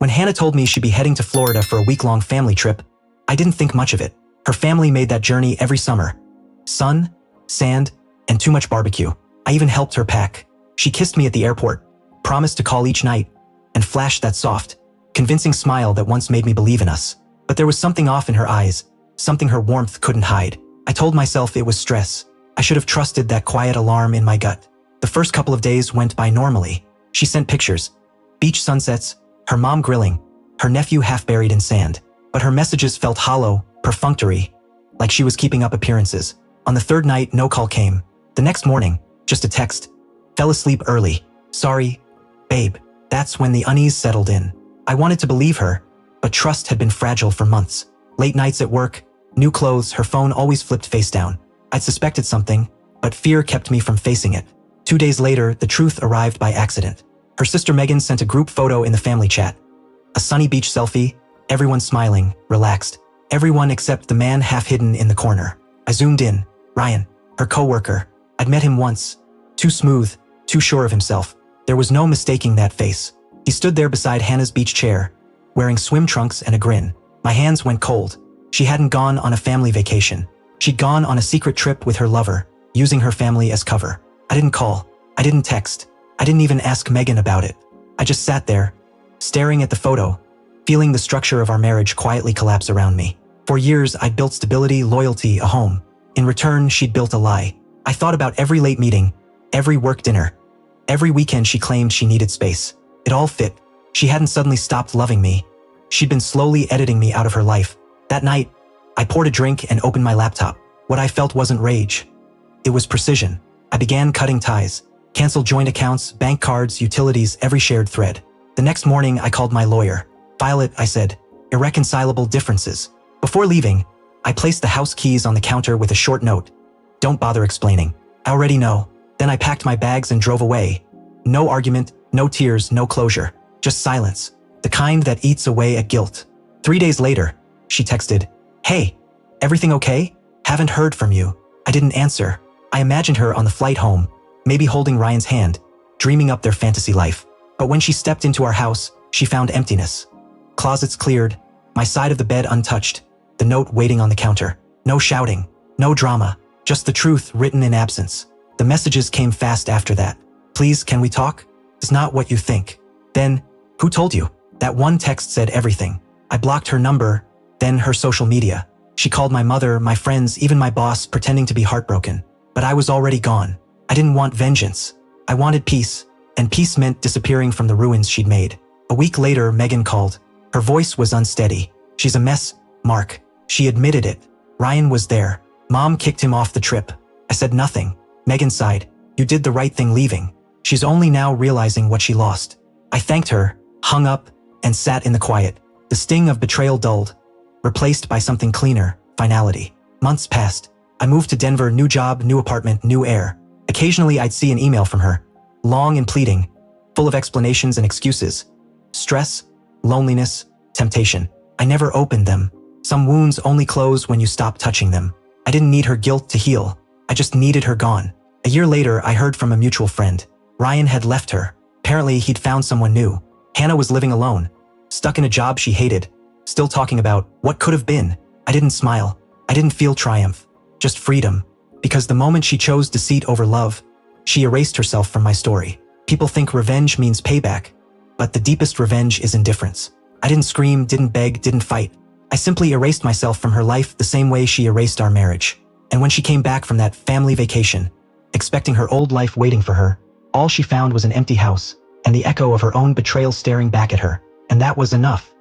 When Hannah told me she'd be heading to Florida for a week-long family trip, I didn't think much of it. Her family made that journey every summer. Sun, sand, and too much barbecue. I even helped her pack. She kissed me at the airport, promised to call each night, and flashed that soft, convincing smile that once made me believe in us. But there was something off in her eyes, something her warmth couldn't hide. I told myself it was stress. I should have trusted that quiet alarm in my gut. The first couple of days went by normally. She sent pictures, beach sunsets, her mom grilling, her nephew half buried in sand. But her messages felt hollow, perfunctory, like she was keeping up appearances. On the third night, no call came. The next morning, just a text. Fell asleep early. Sorry, babe. That's when the unease settled in. I wanted to believe her, but trust had been fragile for months. Late nights at work, new clothes, her phone always flipped face down. I'd suspected something, but fear kept me from facing it. 2 days later, the truth arrived by accident. Her sister Megan sent a group photo in the family chat. A sunny beach selfie, everyone smiling, relaxed. Everyone except the man half hidden in the corner. I zoomed in. Ryan, her co-worker. I'd met him once. Too smooth, too sure of himself. There was no mistaking that face. He stood there beside Hannah's beach chair, wearing swim trunks and a grin. My hands went cold. She hadn't gone on a family vacation. She'd gone on a secret trip with her lover, using her family as cover. I didn't call. I didn't text. I didn't even ask Megan about it. I just sat there, staring at the photo, feeling the structure of our marriage quietly collapse around me. For years, I'd built stability, loyalty, a home. In return, she'd built a lie. I thought about every late meeting, every work dinner, every weekend she claimed she needed space. It all fit. She hadn't suddenly stopped loving me. She'd been slowly editing me out of her life. That night, I poured a drink and opened my laptop. What I felt wasn't rage. It was precision. I began cutting ties, canceled joint accounts, bank cards, utilities, every shared thread. The next morning, I called my lawyer. File it, I said. Irreconcilable differences. Before leaving, I placed the house keys on the counter with a short note. Don't bother explaining. I already know. Then I packed my bags and drove away. No argument, no tears, no closure. Just silence. The kind that eats away at guilt. 3 days later, she texted, "Hey, everything okay? Haven't heard from you." I didn't answer. I imagined her on the flight home, maybe holding Ryan's hand, dreaming up their fantasy life. But when she stepped into our house, she found emptiness. Closets cleared, my side of the bed untouched, the note waiting on the counter. No shouting, no drama, just the truth written in absence. The messages came fast after that. "Please, can we talk? It's not what you think." Then, "Who told you?" That one text said everything. I blocked her number, then her social media. She called my mother, my friends, even my boss, pretending to be heartbroken. But I was already gone. I didn't want vengeance. I wanted peace, and peace meant disappearing from the ruins she'd made. A week later, Megan called. Her voice was unsteady. "She's a mess, Mark." She admitted it. Ryan was there. Mom kicked him off the trip. I said nothing. Megan sighed. "You did the right thing leaving." She's only now realizing what she lost. I thanked her, hung up, and sat in the quiet. The sting of betrayal dulled, replaced by something cleaner, finality. Months passed. I moved to Denver, new job, new apartment, new air. Occasionally I'd see an email from her, long and pleading, full of explanations and excuses. Stress, loneliness, temptation. I never opened them. Some wounds only close when you stop touching them. I didn't need her guilt to heal. I just needed her gone. A year later, I heard from a mutual friend. Ryan had left her. Apparently, he'd found someone new. Hannah was living alone, stuck in a job she hated, still talking about what could have been. I didn't smile. I didn't feel triumph, just freedom. Because the moment she chose deceit over love, she erased herself from my story. People think revenge means payback, but the deepest revenge is indifference. I didn't scream, didn't beg, didn't fight. I simply erased myself from her life the same way she erased our marriage. And when she came back from that family vacation, expecting her old life waiting for her, all she found was an empty house and the echo of her own betrayal staring back at her. And that was enough.